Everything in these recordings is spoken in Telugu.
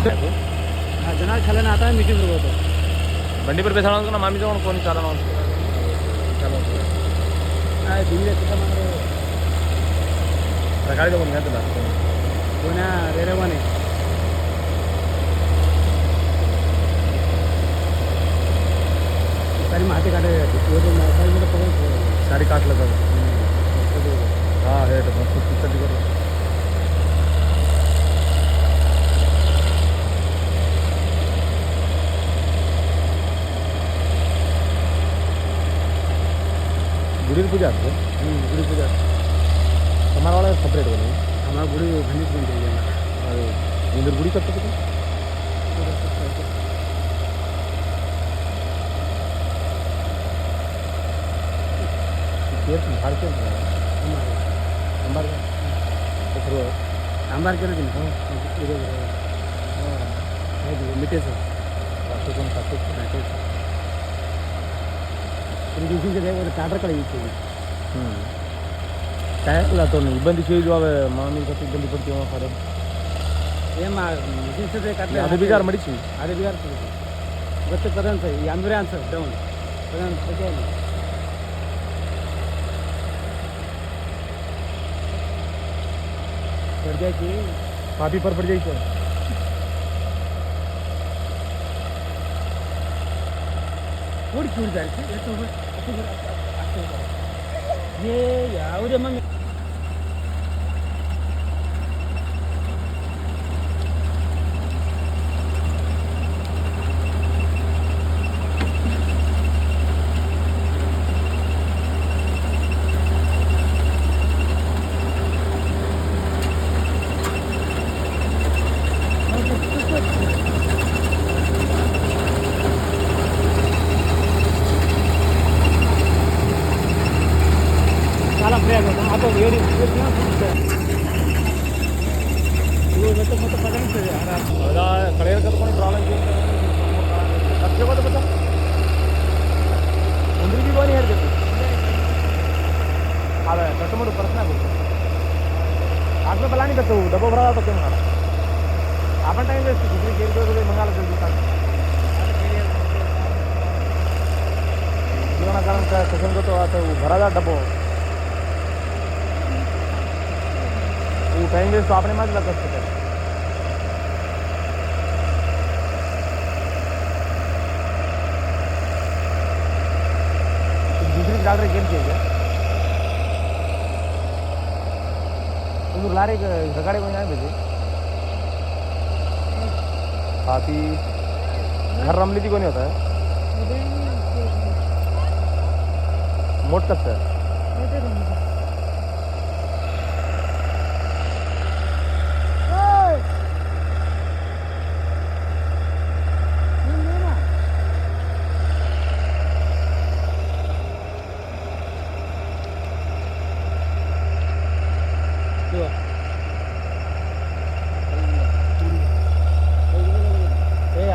जनावर खाल्ल्याने आता मीटिंग सुरू होतो बंडी पर बेसाडा ना मामी जाऊन कोणी चालला काय दिल्ली त्याच्यामध्ये सकाळी जाऊन घ्या तुला कोण्या रेरेवाने सारी माती काढायची साडी काटलं तर हा हे मस्त तिथं करू गुड़ी पूजा गुड़ी पूजा हमारा वाला सेपरेट बने हमारा गुड़ी घनी बन जाएगी अरे इंदर गुड़ी कब तक सांबार केलं की मिठेच టాటర్కడ ಟೈರ್ला तो ಇಬ್ಬಂದಿ ಚೇಂಜ್ ಆಗ ಮಾಮಿ ಕತ್ತಿ ಇಬ್ಬಂದಿ ಪಡ್ತೀವಿ ಫಾರ ಏನ್ ಮಿಷನ್ ಕಟ್ಲೆ ಅದು ಬಿಗಾರ ಮಡಿಸಿ ಅದೇ ಬಿಗಾರ ಗೊತ್ತು ಪದಂತ ಈ ಆಂಬ್ಯುಲೆನ್ಸ್ ಡೌನ್ ಪದಂತ पड़ जाएगी पापी पर पड़ जाएगी थोड़ी छूट जाएगी ये यार मम्मी చాలా ఫ్రీగా ఉంటాం అప్పుడు వేడి మొత్తం మొత్తం పడండి ಅದ ಕಳೆಯ ಕರ್ಕೊಂಡು ಪ್ರಾಬ್ಲಮ್ ಖರ್ಚು ಗೊತ್ತ ಗೊತ್ತಾ ಒಂದ್ರಿಗೆ ಗೋನಿ ಹೇಳ್ಬೇಕು ಅದೇ ಕಸ್ಟಮರ್ ಪ್ರಶ್ನೆ ಆಗುತ್ತೆ आठवं पहिला नाही करतो डबा भरा जातो ते मला आपण टाइम वेस्ट दुसरी गेली मंगाला जल्दी सांग जीवनाकारण काय कसं करतो आता भराचा डबो वो टाइम वेस्ट तो आपने माझला कष्ट कर दूसरी गाड़ी गेम चाहिए लारे रगाड़े को यहाँ भेजे हाथी घर रमली को नहीं होता है मोट कस है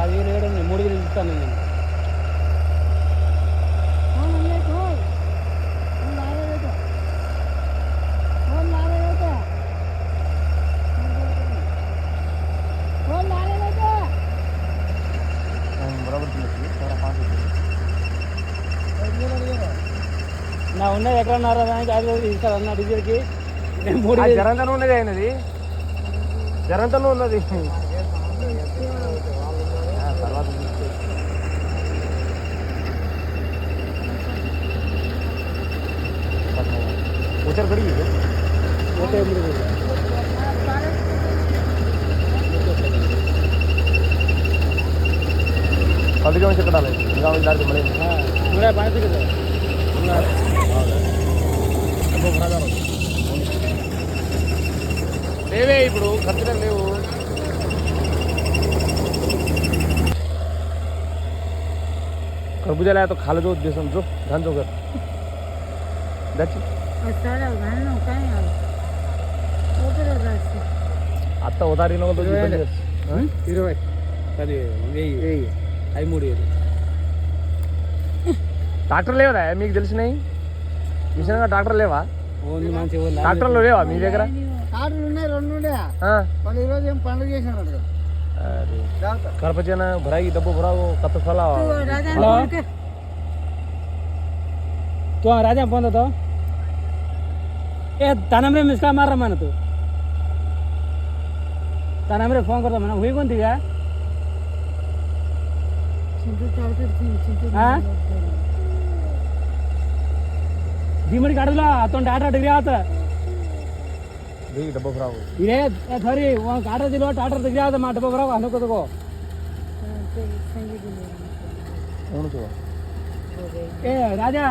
అది రేడండి 3 ఇస్తాను నేను నా ఉన్నది ఎక్కడన్నారా దానికి 5 రోజులు ఇస్తారన్న డీజిల్కి నేను 3 జరంతను ఉన్నది అయినది జరంతను ఉన్నది తర్వాత उतर खड़ी है कभी कभी चक्कर डाले गाँव इधर से मिले पूरा पानी से किधर లేవే ఇప్పుడు ఖర్చులకు లేవు खरबूजा लाया तो खा लो जो देसन जो धान जो कर आता उधारी नको तो 20 అది 1000 53 ట్రాక్టర్ లేవా మీకు తెలిసినాయి మిషన్ ట్రాక్టర్ లేవా ఓన్లీ మంచి ట్రాక్టర్లు లేవా మీ దగ్గర కార్డులు ఉన్నాయి 2 ఉండే వాళ్ళు ఈరోజు ఏం పండుగ చేసినారు अरे करपचना भराई डब्बो भराओ कत साला हेलो तू राजा फोन तो ए तनमरे मिसका मार रहा तू तनमरे फोन करता मैं हुई कौन थी क्या धीमड़ी काट दिला तो टाटा डिग्री आता डब्बो भराओ इरे थोड़ी वहाँ काटा दिलो टाटा डिग्री आता मार डब्बो भराओ हनो को तो को ए राजा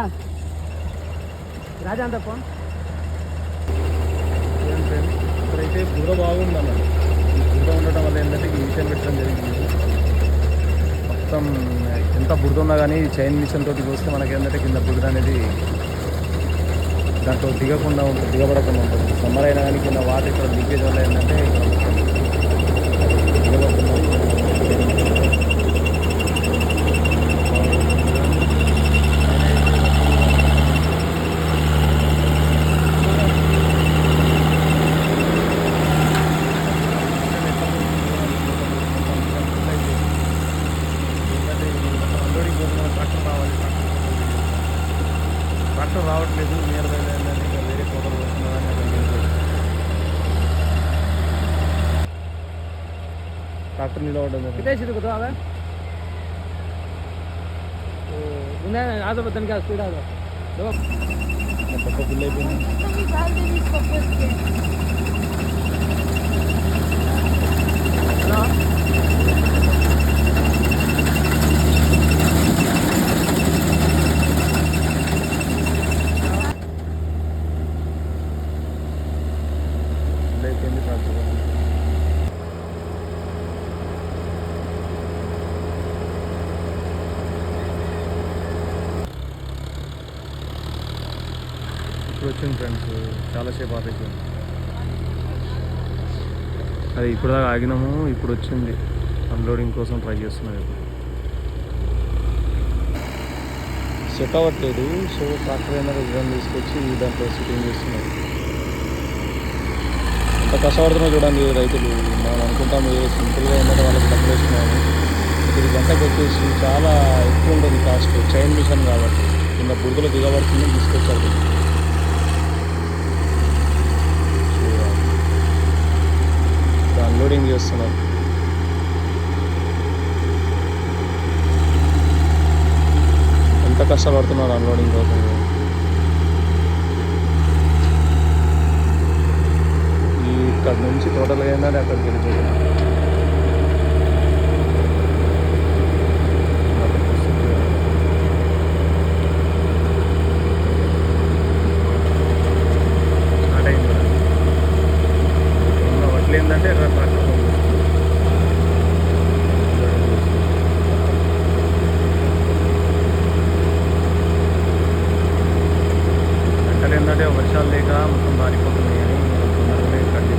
రాజా అంత ఫోన్ ఇక్కడైతే బుర్ర బాగుందన్న ఈ బుర్ర ఉండటం వల్ల ఏంటంటే ఈ మిషన్ పెట్టడం జరిగింది మొత్తం ఎంత బురద ఉన్నా కానీ చైన్ మిషన్ తోటి చూస్తే మనకి ఏంటంటే కింద బురద అనేది దాంట్లో దిగకుండా ఉంటుంది దిగబడకుండా ఉంటుంది సమ్మర్ అయినా కానీ కింద వాటర్ ఇక్కడ లీకేజ్ వల్ల ఏంటంటే ఇక్కడ మొత్తం దిగబడకుండా ట్రాక్టర్ రావట్లేదు నియర్ బై ఏంటంటే ఇంకా వేరే ఫోటోలు వస్తున్నారని ట్రాక్టర్ నిలబడ్డం कितने सीधे बताओ अबे तो उन्हें आज बतन क्या स्पीड आ दो పక్క ఫుల్ అయిపోయింది అయిపోయింది ట్రాక్టర్ ఇప్పుడు వచ్చింది ఫ్రెండ్స్ చాలాసేపు ఆపేసింది అది ఇప్పుడు దాకా ఆగినాము ఇప్పుడు వచ్చింది అన్లోడింగ్ కోసం ట్రై చేస్తున్నాం ఇప్పుడు సెట్ అవ్వట్లేదు సో ట్రాక్టర్ అయినా రిజర్వ్ తీసుకొచ్చి దాంట్లో సిట్టింగ్ చేస్తున్నారు ఎంత కష్టపడుతున్నా చూడండి రైతులు మనం అనుకుంటాం ఏదో సింపుల్గా ఉన్నట్టు వాళ్ళకి డబ్బులు వేస్తున్నాము ఇది గంటకు వచ్చేసి చాలా ఎక్కువ ఉంటుంది కాస్ట్ చైన్ మిషన్ కాబట్టి కింద బురదలో దిగబడుతుందని తీసుకొచ్చారు అన్లోడింగ్ చేస్తున్నారు ఎంత కష్టపడుతున్నారు అన్లోడింగ్ కోసం ఇక్కడ నుంచి టోటల్గా ఏంటంటే అక్కడికి వెళ్ళిపోతుంది స్టార్ట్ అయింది ఉన్న వడ్లు ఏంటంటే ట్రాక్టర్ పంటలు ఏంటంటే వర్షాలు లేక మొత్తం మారిపోతున్నాయి అని తొందరగానే కట్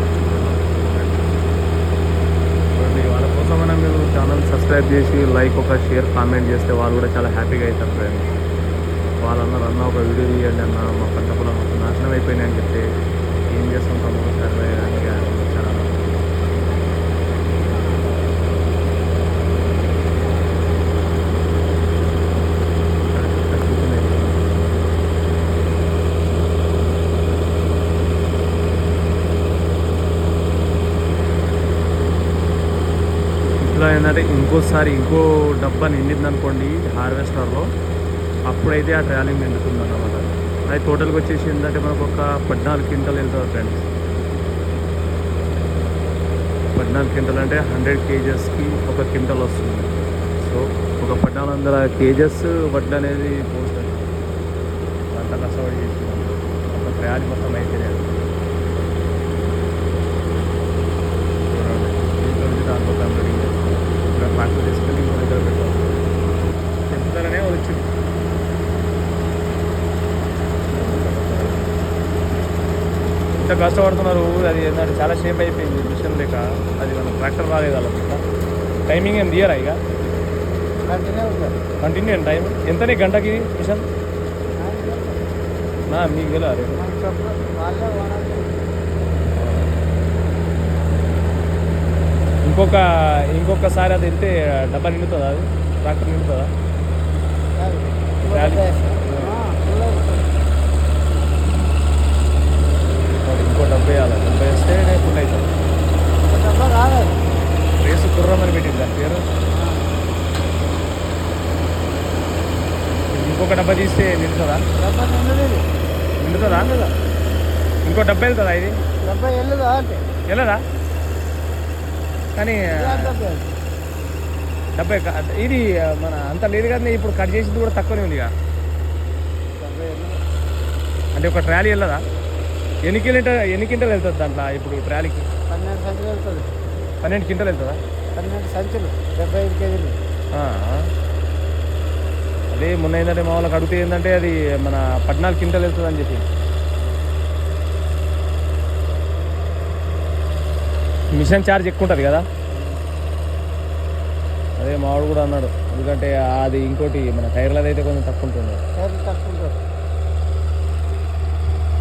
చూడండి వాళ్ళ కోసం మనం మీరు ఛానల్ సబ్స్క్రైబ్ చేసి లైక్ ఒక షేర్ కామెంట్ చేస్తే వాళ్ళు కూడా చాలా హ్యాపీగా అవుతారు ఫ్రెండ్స్ వాళ్ళు అన్నారు అన్న ఒక వీడియో తీయండి అన్న మా పంట పొలం మొత్తం నాశనం అయిపోయినాయి అని చెప్తే ఏం చేస్తుంటాము సర్వే అని చాలా ఇట్లా ఏంటంటే ఇంకోసారి ఇంకో డబ్బా నిండింది అనుకోండి హార్వెస్టర్లో అప్పుడైతే ఆ ట్రాలింగ్ నిండుతుంది అన్నమాట అది టోటల్గా వచ్చేసి ఏంటంటే మనకు ఒక 14 క్వింటల్ వెళ్తుంది ఫ్రెండ్స్ 14 క్వింటల్ అంటే 100 కేజెస్కి ఒక క్వింటల్ వస్తుంది సో ఒక 1400 కేజెస్ వడ్లు అనేది పోస్తుంది అంత కష్టపడి చేస్తున్నాం ఒక ట్రాలీ మొత్తం అయిపోయినాయి దాంట్లో కంప్లీటింగ్ చేస్తాం ఇక్కడ ట్రాక్టర్ తీసుకెళ్ళి ఇంకో దగ్గర పెట్టాం చెప్తారనే వచ్చింది ఇంత కష్టపడుతున్నారు అది ఏంటంటే చాలా షేప్ అయిపోయింది మిషన్ లేక అది మన ట్రాక్టర్ రాలేదు వాళ్ళకి టైమింగ్ ఏం తీయరా ఇక కంటిన్యూ అండి టైం ఎంతనే గంటకి మిషన్ మీకు తెలియదు ఇంకొకసారి అది వెళ్తే డబ్బా నిండుతుందా, అది ట్రాక్టర్ నిండుతుందా? ట్రాలీ ఇంకో డబ్బా వేయాలి, డబ్బా వేస్తే ఫుల్ అవుతుంది. రేసు కుర్రమని పెట్టింది దాని పేరు. ఇంకొక డబ్బా తీస్తే నిండుతుందా? నిండుతుందా? ఇంకో డబ్బా వెళ్తుందా? ఇది వెళ్ళదా? కానీ డబ్బా ఇది మన అంత లేదు కదా, ఇప్పుడు కట్ చేసింది కూడా తక్కువనే ఉంది ఇక. అంటే ఒక ట్రాలీ వెళ్ళదా? ఎన్ని క్వింటల్ వెళ్తుంది దాంట్లో ఇప్పుడు ట్రాలీకి? 12 సంచులు వెళ్తుంది. 12 క్వింటల్ వెళ్తుందా? 12 సంచులు 75 కేజీలు. అదే మొన్న ఏంటంటే మా వాళ్ళకి అడిగితే ఏంటంటే అది మన 14 క్వింటల్ వెళ్తుంది అని చెప్పి. మిషన్ ఛార్జ్ ఎక్కువ ఉంటుంది కదా, అదే మావాడు కూడా అన్నాడు. ఎందుకంటే అది ఇంకోటి మన టైర్లది అయితే కొంచెం తక్కువ ఉంటుంది. టైర్లు తక్కువ ఉంటుంది.